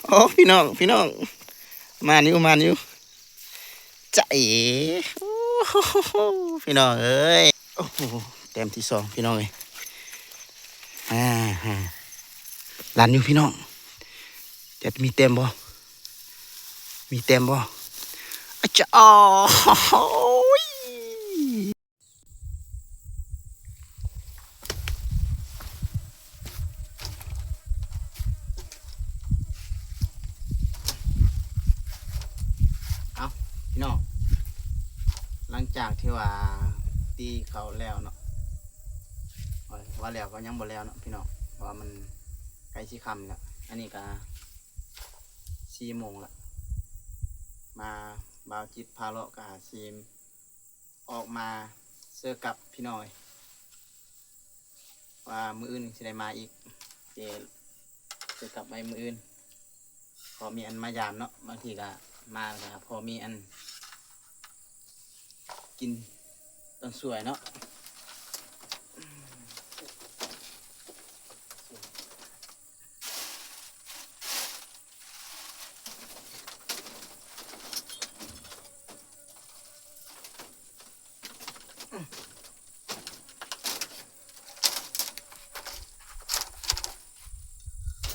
โอ้พี่น้องมานิ้วใจเอ๋โอ้โหพี่น้องเอ้ยโอ้โหเต็มที่สองพี่น้องเอ้ยอ่าฮะร้านอยู่พี่น้องจะมีเต็มบ่มีเต็มบ่อะจะอ๋อโอ้ยเอาพี่น้องหลังจากที่ว่าตีเขาแล้วเนาะว่าแล้วก็ยังบ่แล้วเนาะพี่น้องเพราะว่ามันใกล้สิค่ำแล้วอันนี้ก็4 โมงละมาบ่าวจิตพาเลาะกาซีมออกมาเสื้อกับพี่น้อยว่ามืออื่นสิได้มาอีกเจเสื้อกับไปมืออื่นพอมีอันมายามเนาะบางทีก็มาก็พอมีอันกินตอนสวยเนาะ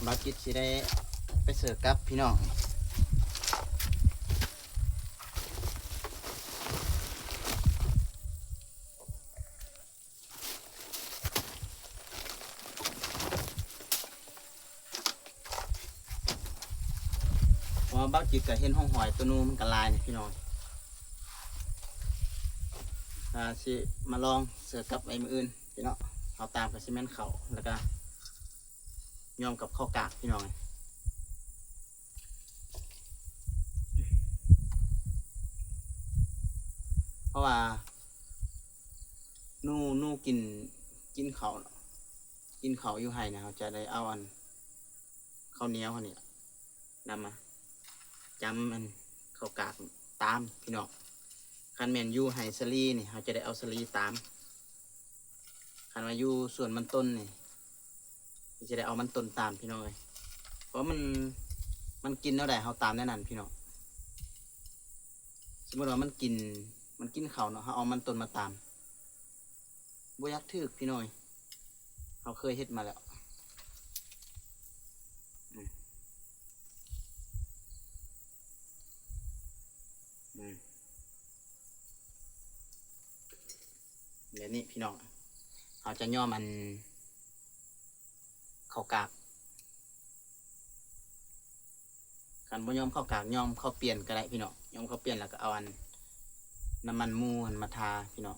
บากิดสิได้ไปเสิร์ฟกับพี่น้องเพราะว่าบากิดก็เห็นห้องหอยตัวนู้นมันก็ลายนี่พี่น้องสิมาลองเสิร์ฟกับไอ้มืออื่นพี่น้องเอาตามกับซีเมนต์เขาแล้วก็ยอมกับข้าวกากพี่น้องเพราะว่านู่กินเขากินเขาอยู่ไห้นะเขาจะได้เอาอันข้าวเหนียวเขานี่นำมาจำมันข้าวกากตามพี่น้องคันแมนยูไฮสลีนี่เขาจะได้เอาสลีตามคันมายูส่วนมันต้นนี่จะได้เอามันต้นตามพี่น้องเลยเพราะมันกินเท่าใดเขาตามแน่นอนพี่น้องสมมติว่ามันกินเขาเนาะเขาเอามันต้นมาตามบ่ยักทึกพี่น้อยเขาเคยเฮ็ดมาแล้วอืมอืมเดี๋ยวนี้พี่น้องเขาจะย่อมันข้าวกากกันบ่ยอมข้าวกากยอมข้าวเปลี่ยนก็ได้พี่น้องยอมข้าวเปลี่ยนแล้วก็เอาอันน้ำมันมูอันมาทาพี่น้อง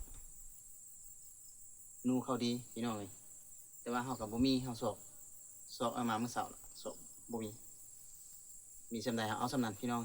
นูเขาดีพี่น้องเลยแต่ว่าเขากับบ่มีเขาสอบเอามาเมื่อเสาร์สอบบ่มีสำใดเขาเอาสำนั้นพี่น้อง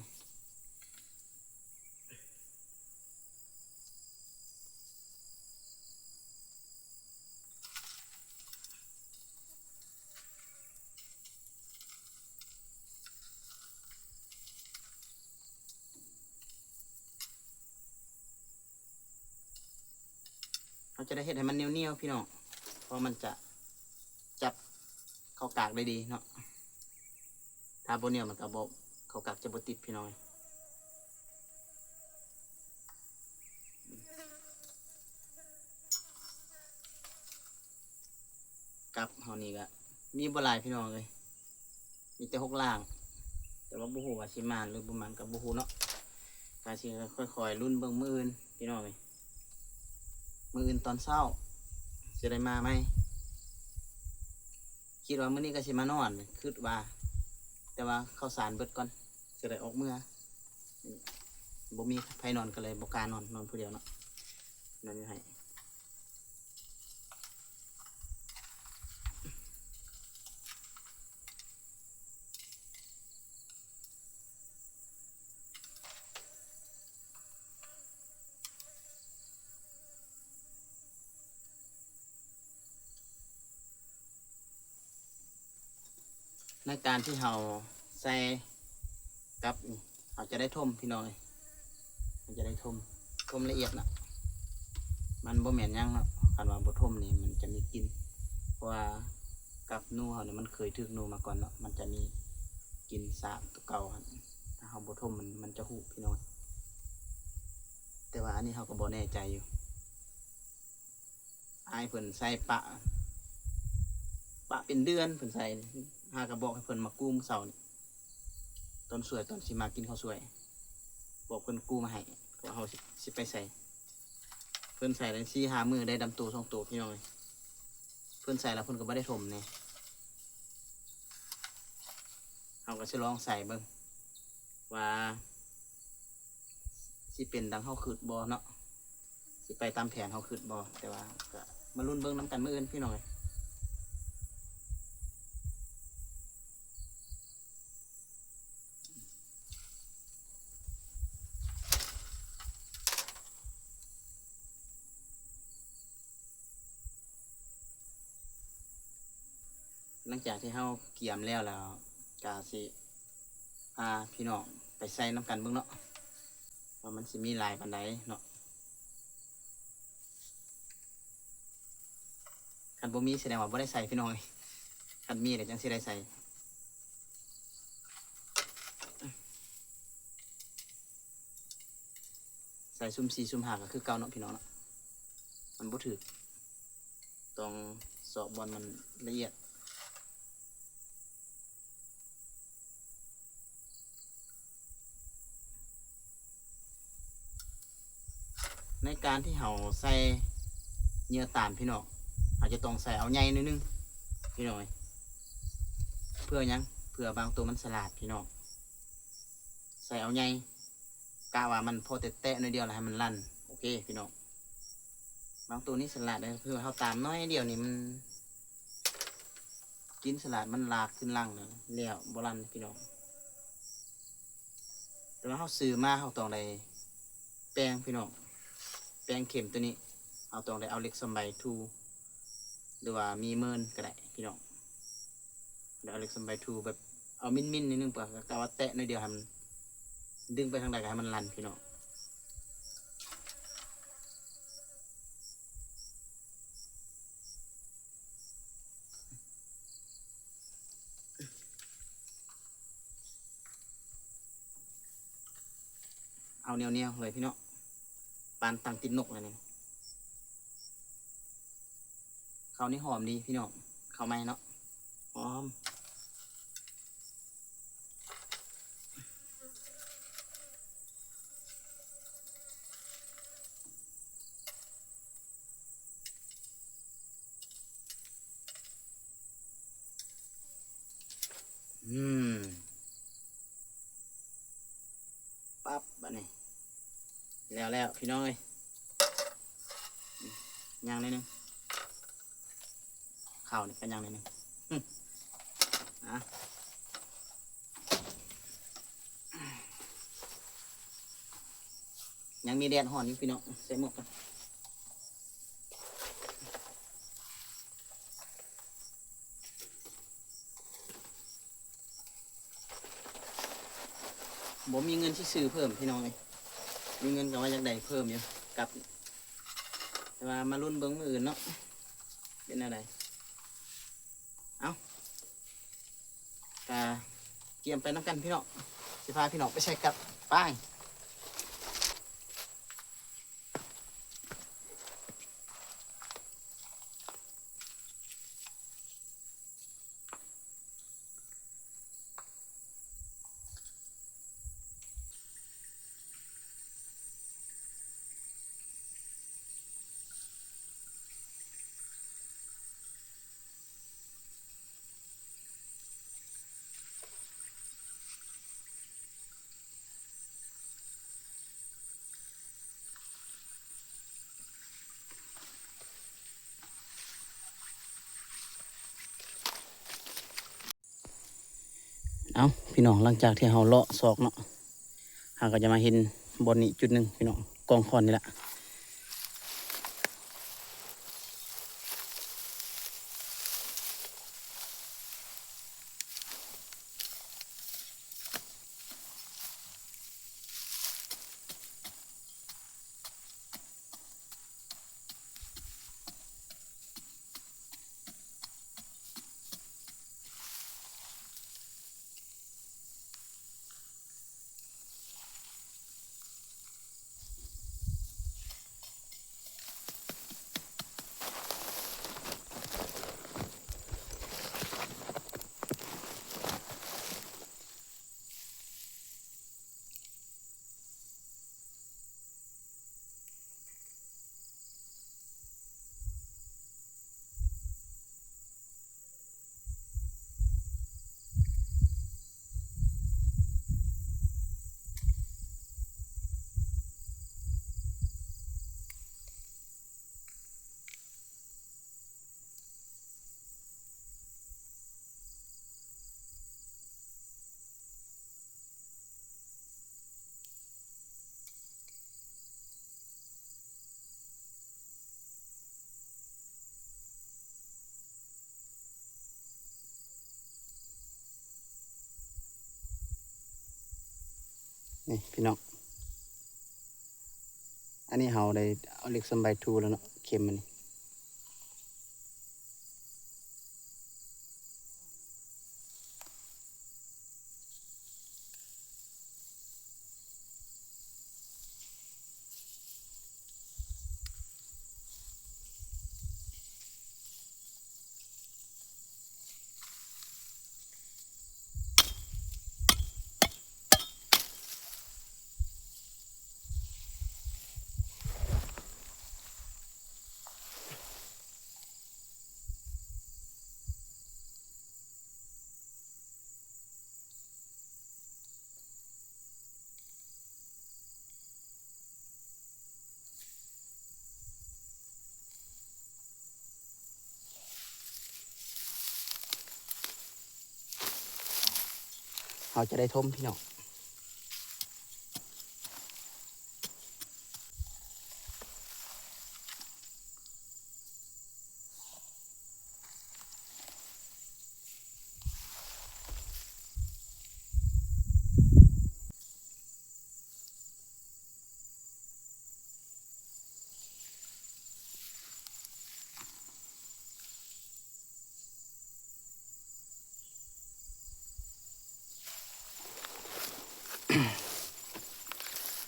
เขาจะได้เฮ็ดให้มันเหนียวๆพี่น้องเพราะมันจะจับข้าวกากได้ดีเนาะถ้าบ่เหนียวมันก็บ่ข้าวกากจะบ่ติดพี่น้องกับเฮานี่ก็มีบ่หลายพี่น้องเลยมีแต่6ล่างแต่ว่าบ่ฮู้ว่าสิมานหรือบ่มานก็บ่ฮู้เนาะก็สิค่อยๆลุ้นเบิ่งมื้ออื่นพี่น้องเอ้ยมื้ออื่นตอนเช้าสิได้มาไหมคิดว่ามื้อนี้ก็สิมานอนคิดว่าแต่ว่าข้าวสารเบิดก่อนสิได้ออกเมื่อบ่มีไผนอนก็เลยบ่กล้านอนผู้เดียวเนาะนอนอยู่ให้ในการที่เฮาใส่กับนี่เขาจะได้ท่มพี่น้องเอ้ยมันจะได้ท่มละเอียดนะมันบ่แม่นหยังเนาะคันว่าบ่ท่มนี่มันจะมีกลิ่นเพราะว่ากับนูเฮานี่มันเคยถึกนูมาก่อนเนาะมันจะมี กินสาบตัวเก่าหั่นถ้าเฮาบ่ทมมันจะหูพี่น้องแต่ว่าอันนี้เฮาก็บ่แน่ใจอยู่อายเพิ่นใส่ปะเป็นเดือนเพิ่นใส่หากระบอกให้เพิ่นมากู้มื้อเช้านี่ตอนสวยตอนสิมากินข้าวสวย บอกเพิ่นกู้มาให้ก็เฮาสิไปใส่เพิ่นใส่ได้4-5 มื้อได้ดำตัว2ตัวพี่น้องเอ้ยเพิ่นใส่แล้วเพิ่นก็บ่ได้ถมแน่เฮาก็สิลองใส่เบิ่งว่าสิเป็นดังเฮาคิดบ่เนาะสิไปตามแผนเฮาคิดบ่แต่ว่าก็มาลุ้นเบิ่งนํกันมื้ออื่นพี่น้องเอ้ยหลังจากที่เฮาเกี่ยมแล้วก็สิพาพี่น้องไปใส่นํกันเบิ่งเนาะว่ามันสิมีหลายปานใดเนาะคันบ่มีแสดงว่าบ่ได้ใส่พี่น้องเอ้ยคันมีเดี๋ยวจังสิได้ใส่ใส่ซุ่ม4ซุ่ม5ก็คือเก่าเนาะพี่น้องเนาะมันบ่ถูกต้องสอบบอลมันละเอียดในการที่เราใส่เหยื่อตามพี่น้องอาจจะต้องใส่เอาใหญ่นิดนึงพี่น้องเอ้ยเพื่อหยังเพื่อบางตัวมันสลัดพี่น้องใส่เอาใหญ่กะว่ามันพอแตะๆหน่อยเดียวแล้วให้มันลั่นโอเคพี่น้องบางตัวนี้สลัดเลยเพื่อเขาตามน้อยเดียวนี่มันกินสลัดมันลากขึ้นล่างเลยเลี้ยวบรันพี่น้องแต่ว่าเขาซื้อมาเขาต้องได้แป้งพี่น้องแป้งเข็มตัวนี้เอาต้องได้เอาเล็กสมัยทูหรือว่ามีเมินก็ได้พี่น้องเดี๋ยวเอาเล็กสมัยทูแบบเอามิ้นนิดนึงเปล่าแต่ว่าแตะหน่อยเดียวให้มันดึงไปทางใดก็ให้มันลั่นพี่น้องเอาเนียวๆเลยพี่น้องปานตังติดนกเลยนี่ข้าวนี่หอมดีพี่น้องข้าวไหมเนาะหอมอืมปั๊บบัดนี้แล้วพี่น้องเอ้ยย่างนิดนึงข้าวนี่ก็ย่างนิดนึงอ่ะยังมีแดดห่อนอยู่พี่น้องใส่หมวกกันบ่มีเงินที่ซื้อเพิ่มพี่น้องเลยมีเงินก็ว่าอยากได้เพิ่มอยู่กับแต่ว่ามาลุ้นเบิ้งมืออื่นเนาะเป็นอะไรเอากาเกี่ยมไปน้ำกันพี่น้องสิพาพี่น้องไปใช้กับป้ายเอาพี่น้องหลังจากที่เราเลาะศอกเนาะเราก็จะมาเห็นบนนี้จุดหนึ่งพี่น้องกองคอนนี่แหละ นี่พี่น้องอันนี้เราได้เอาเหล็กซัมไบทูแล้วเนาะเข็มมันนี่เราจะได้ทมพี่น้อง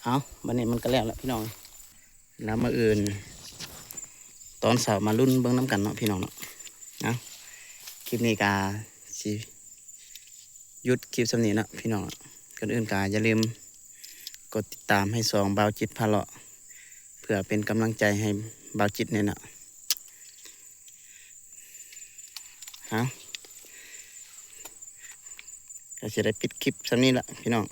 เอาบันนี้มันก็แล้วแหละพี่น้องแล้วมาอื่นตอนเสาร์มารุ่นเบิ้งน้ำกันเนาะพี่น้องเนาะนะคลิปนี้กาสิหยุดคลิปสำนีเนาะพี่น้องก่อนอื่นกาอย่าลืมกดติดตามให้2บ่าวจิตพาเลาะเพื่อเป็นกำลังใจให้บ่าวจิตเนี่ยเนาะฮะก็จะได้ปิดคลิปสำนี้ละพี่น้อง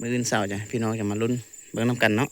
มื้ออื่นเสาร์จ้ะพี่น้องจะมาลุ้นเบิ่งน้ำกันเนาะ